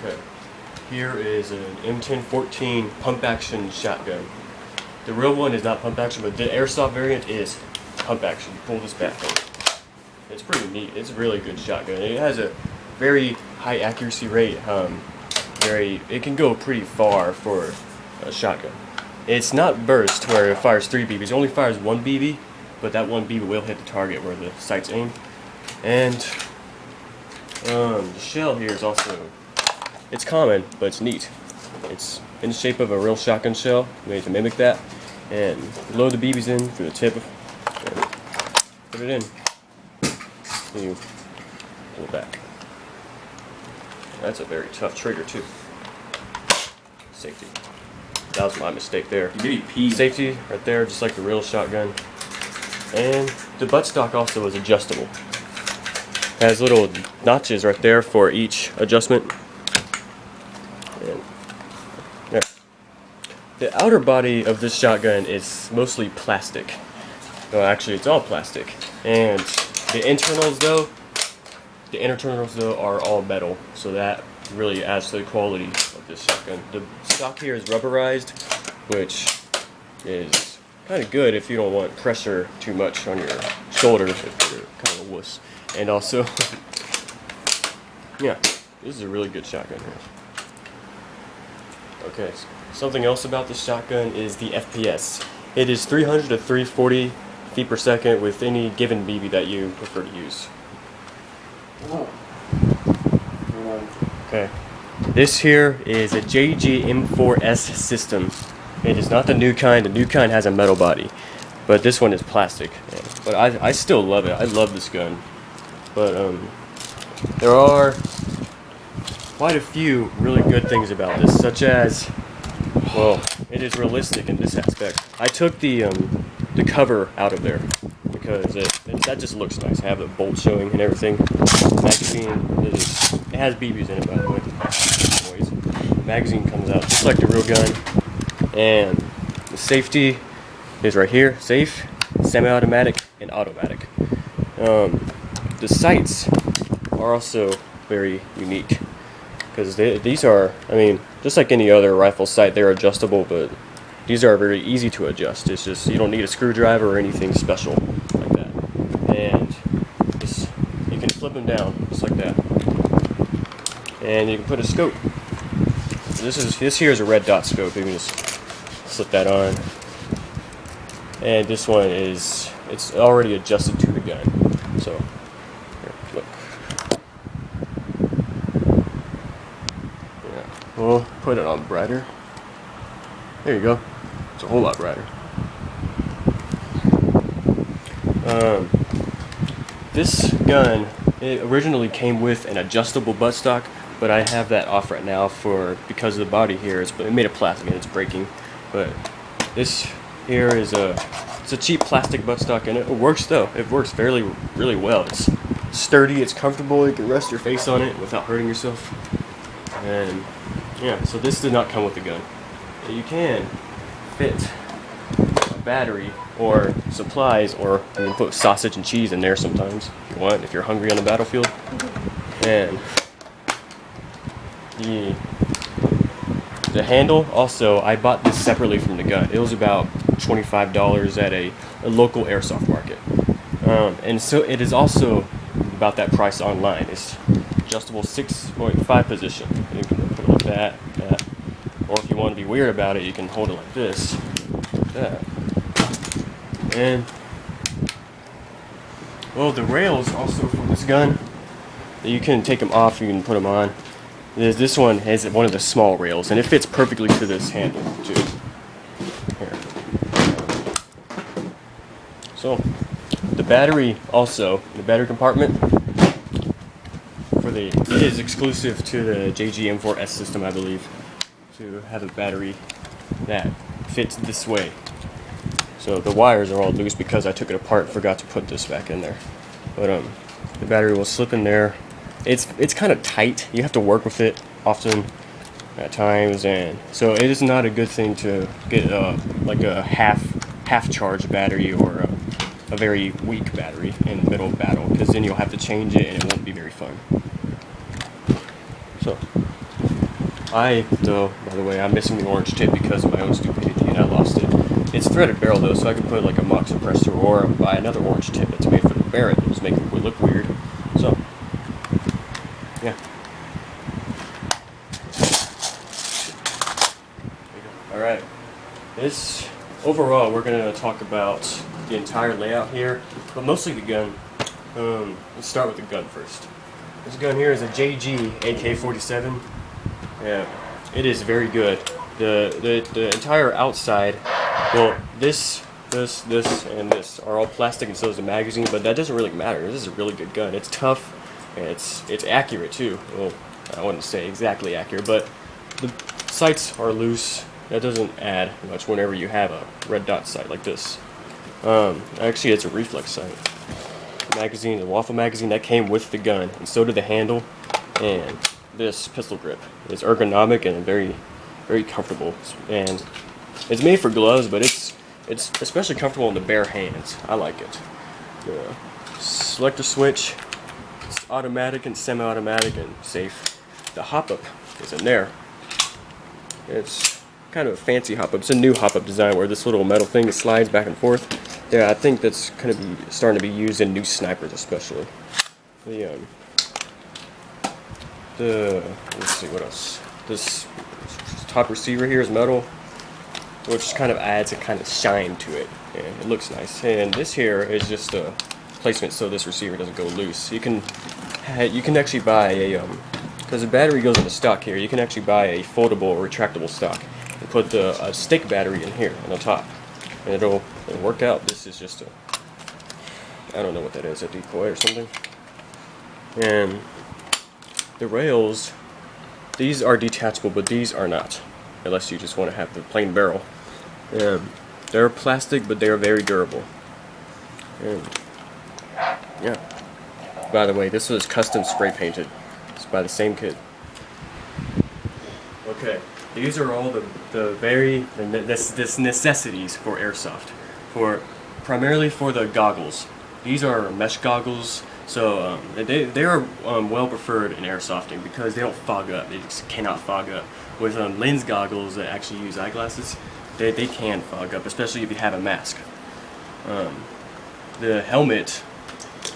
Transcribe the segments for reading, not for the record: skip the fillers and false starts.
Okay, here is an M1014 pump action shotgun. The real one is not pump action, but the airsoft variant is pump action. Pull this back on. It's pretty neat. It's a really good shotgun. It has a very high accuracy rate. It can go pretty far for a shotgun. It's not burst where it fires 3 BBs. It only fires 1 BB, but that 1 BB will hit the target where the sight's aimed. And the shell here is also, it's common, but it's neat. It's in the shape of a real shotgun shell, made to mimic that. And load the BBs in through the tip, and put it in. And you pull it back. That's a very tough trigger too. Safety. That was my mistake there. You pee. Safety right there, just like the real shotgun. And the buttstock also is adjustable. It has little notches right there for each adjustment. And yeah. The outer body of this shotgun is mostly plastic. Well, actually, it's all plastic. And the internals though are all metal, so that really adds to the quality of this shotgun. The stock here is rubberized, which is kind of good if you don't want pressure too much on your shoulders if you're kind of a wuss. And also, yeah, this is a really good shotgun here. Okay, something else about this shotgun is the FPS. It is 300 to 340 feet per second with any given BB that you prefer to use. Okay, this here is a JG M4S system. It is not the new kind. The new kind has a metal body, but this one is plastic. But I still love it. I love this gun. But there are quite a few really good things about this, such as, well, it is realistic in this aspect. I took the cover out of there because that just looks nice. I have the bolt showing and everything. Magazine, it has BBs in it, by the way. Noise. Magazine comes out just like the real gun. And the safety is right here. Safe, semi-automatic, and automatic. The sights are also very unique because these are, I mean, just like any other rifle sight, they're adjustable, but these are very easy to adjust. It's just, you don't need a screwdriver or anything special like that. And you can flip them down just like that. And you can put a scope. This here is a red dot scope. You can just slip that on. And this one it's already adjusted to the gun. So, here, look. Yeah, we'll put it on brighter. There you go. It's a whole lot brighter. This gun, it originally came with an adjustable buttstock, but I have that off right now because of the body here. It made of plastic and it's breaking. But this here is it's a cheap plastic buttstock, and it works though. It works really well. It's sturdy, it's comfortable. You can rest your face on it without hurting yourself. And yeah, so this did not come with the gun. You can fit a battery or supplies, or you can put sausage and cheese in there sometimes if you want, if you're hungry on the battlefield. And the handle also, I bought this separately from the gun. It was about $25 at a local airsoft market. And so it is also about that price online. It's adjustable 6.5 position. You can put it like that. Or if you want to be weird about it, you can hold it like this, like that. And, well, the rails also for this gun, you can take them off, you can put them on. This one has one of the small rails, and it fits perfectly to this handle, too. Here. So, the battery also, the battery compartment, it is exclusive to the JG M4S system, I believe, to have a battery that fits this way. So the wires are all loose because I took it apart and forgot to put this back in there. But the battery will slip in there. It's kind of tight. You have to work with it often at times, and so it is not a good thing to get like a half charged battery or a very weak battery in the middle of battle, because then you'll have to change it and it won't be very fun. So Though, by the way, I'm missing the orange tip because of my own stupidity and I lost it. It's threaded barrel though, so I could put like a mock suppressor or buy another orange tip that's made for the Barrett and just make it look weird. So, yeah. Alright. This, overall, we're going to talk about the entire layout here, but mostly the gun. Let's start with the gun first. This gun here is a JG AK-47. Yeah, it is very good. The entire outside, well, this, and this are all plastic, and so is the magazine, but that doesn't really matter. This is a really good gun. It's tough, and it's accurate too. Well, I wouldn't say exactly accurate, but the sights are loose. That doesn't add much whenever you have a red dot sight like this. Actually, it's a reflex sight. Magazine, the waffle magazine, that came with the gun, and so did the handle, and this pistol grip is ergonomic and very, very comfortable. And it's made for gloves, but it's especially comfortable in the bare hands. I like it. The selector switch, it's automatic and semi-automatic and safe. The hop-up is in there. It's kind of a fancy hop-up. It's a new hop-up design where this little metal thing slides back and forth. Yeah, I think that's going to be starting to be used in new snipers, especially. Let's see what else. This top receiver here is metal, which kind of adds a kind of shine to it, and it looks nice. And this here is just a placement so this receiver doesn't go loose. You can actually buy a because the battery goes in the stock here. You can actually buy a foldable or retractable stock and put a stick battery in here on the top, and it'll work out. This is just I don't know what that is, a decoy or something. And the rails, these are detachable, but these are not, unless you just want to have the plain barrel. They're plastic, but they are very durable. And yeah. By the way, this was custom spray painted. It's by the same kid. Okay, these are all this necessities for airsoft. Primarily for the goggles. These are mesh goggles. So they are well preferred in airsofting because they don't fog up. They just cannot fog up. With lens goggles that actually use eyeglasses, they can fog up, especially if you have a mask. The helmet,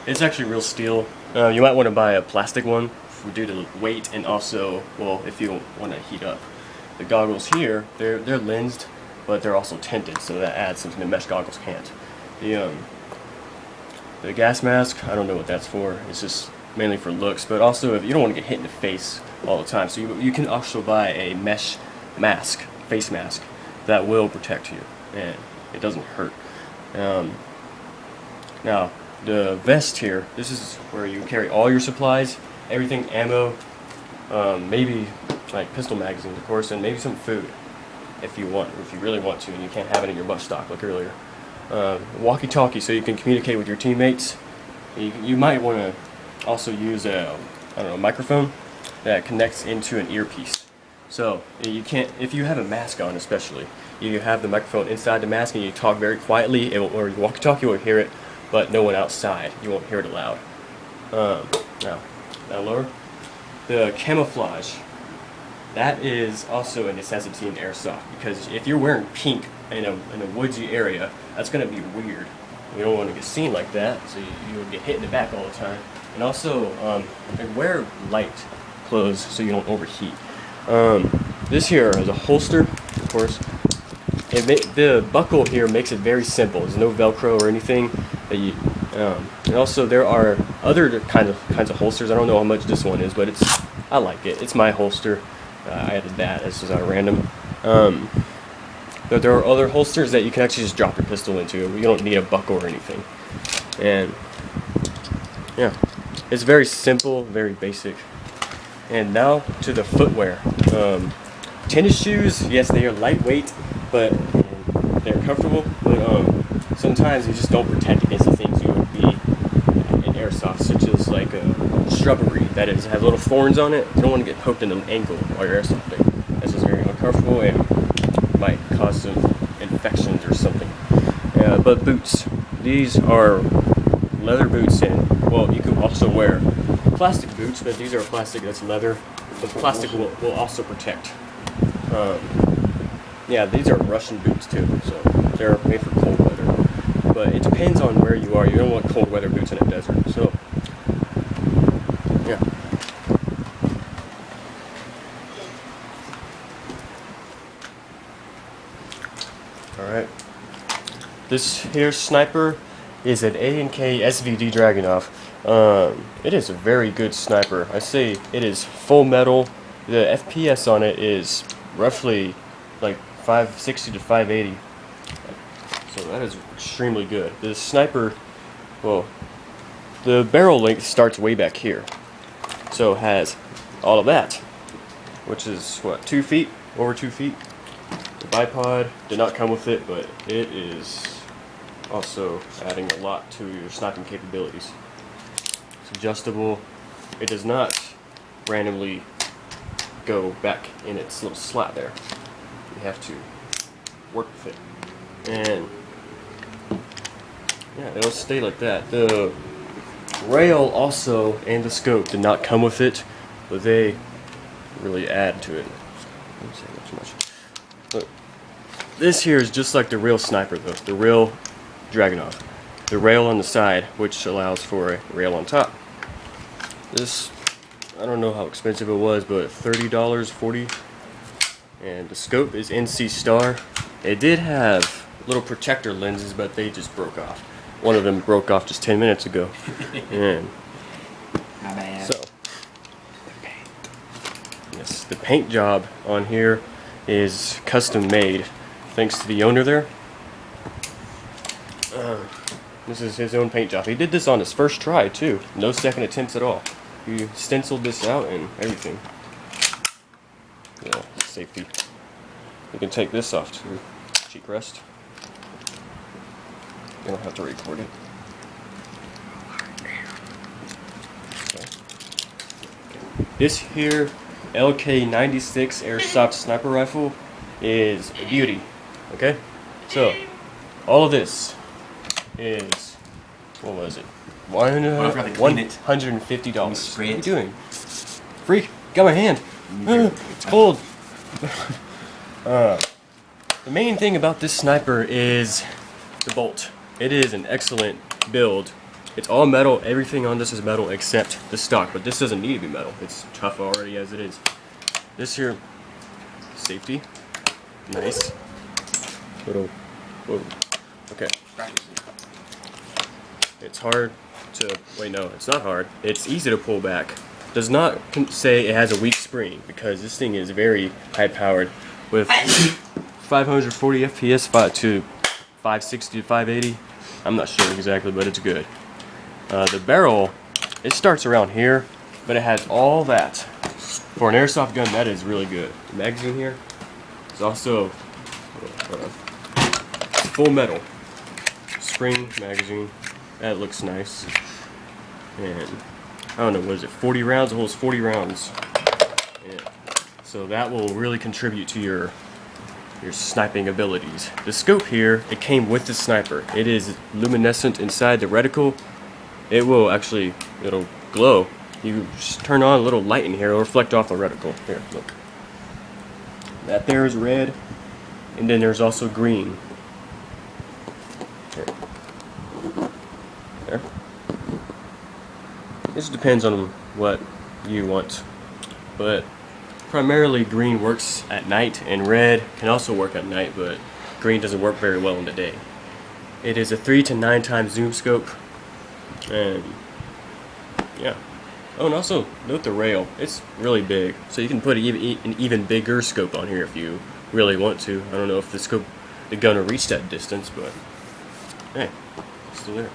it's actually real steel. You might want to buy a plastic one due to weight and also, well, if you want to heat up. The goggles here, they're lensed, but they're also tinted, so that adds something the mesh goggles can't. The gas mask, I don't know what that's for. It's just mainly for looks, but also if you don't want to get hit in the face all the time. So you can also buy a mesh mask, face mask, that will protect you, and it doesn't hurt. Now, the vest here, this is where you carry all your supplies, everything, ammo, maybe like pistol magazines, of course, and maybe some food if you really want to, and you can't have it in your butt stock like earlier. Walkie-talkie, so you can communicate with your teammates. You might want to also use a microphone that connects into an earpiece. So you can't, if you have a mask on, especially, you have the microphone inside the mask and you talk very quietly, or your walkie-talkie will hear it, but no one outside. You won't hear it loud. Now lower. The camouflage. That is also a necessity in airsoft, because if you're wearing pink in a woodsy area, that's going to be weird. You don't want to get seen like that, so you will get hit in the back all the time. And also, wear light clothes so you don't overheat. This here is a holster, of course. The buckle here makes it very simple. There's no Velcro or anything. And also there are other kinds of holsters. I don't know how much this one is, but I like it. It's my holster. I added that. It's just random. There are other holsters that you can actually just drop your pistol into. You don't need a buckle or anything. And yeah, it's very simple, very basic. And now to the footwear. Tennis shoes, yes, they are lightweight, but they're comfortable. But sometimes you just don't protect against the things you would be in airsoft, such as like a shrubbery that has little thorns on it. You don't want to get poked in the ankle while you're airsofting. That's just very uncomfortable and might cause some infections or something. But boots. These are leather boots, and well, you can also wear plastic boots, but these are plastic that's leather. the plastic will also protect. Yeah, these are Russian boots too, so they're made for cold weather. But it depends on where you are. You don't want cold weather boots in a desert. So, yeah. Alright. This here sniper is an A&K SVD Dragunov. It is a very good sniper. I say it is full metal. The FPS on it is roughly like 560 to 580. So that is extremely good. The sniper, well, the barrel length starts way back here. So it has all of that, which is what, 2 feet? Over 2 feet? The bipod did not come with it, but it is also adding a lot to your sniping capabilities. It's adjustable. It does not randomly go back in its little slot there. You have to work with it. And yeah, it'll stay like that. The rail also and the scope did not come with it, but they really add to it. I don't say much. Look, this here is just like the real sniper though, the real Dragunov. The rail on the side, which allows for a rail on top. This, I don't know how expensive it was, but $30, $40. And the scope is NC Star. It did have little protector lenses, but they just broke off. One of them broke off just 10 minutes ago. And my bad. so, yes, the paint job on here is custom made, thanks to the owner there. This is his own paint job. He did this on his first try too. No second attempts at all. He stenciled this out and everything. Yeah, safety. You can take this off too. Cheek rest. You don't have to record it. Okay. This here AK-96 Airsoft Sniper Rifle is a beauty. Okay? So, all of this is, what was it? $150. What are you doing? Freak, got my hand. It's cold. The main thing about this sniper is the bolt. It is an excellent build. It's all metal. Everything on this is metal except the stock, but this doesn't need to be metal. It's tough already as it is. This here, safety, nice. Little, whoa. Okay. It's hard to, wait, no, it's not hard. It's easy to pull back. Does not say it has a weak spring, because this thing is very high powered with 540 FPS to 560 to 580. I'm not sure exactly, but it's good. The barrel, it starts around here, but it has all that. For an airsoft gun, that is really good. The magazine here is also full metal. Spring magazine. That looks nice. And I don't know, what is it, 40 rounds? It holds 40 rounds. Yeah. So that will really contribute to your sniping abilities. The scope here, it came with the sniper. It is luminescent inside the reticle. It will actually, it'll glow. You just turn on a little light in here, it'll reflect off the reticle. Here, look. That there is red, and then there's also green. Here. There. This depends on what you want, but primarily green works at night, and red can also work at night, but green doesn't work very well in the day. It is a 3 to 9 times zoom scope, and yeah. Oh, and also note the rail. It's really big, so you can put an even bigger scope on here if you really want to. I don't know if the gun will reach that distance, but hey, it's still there.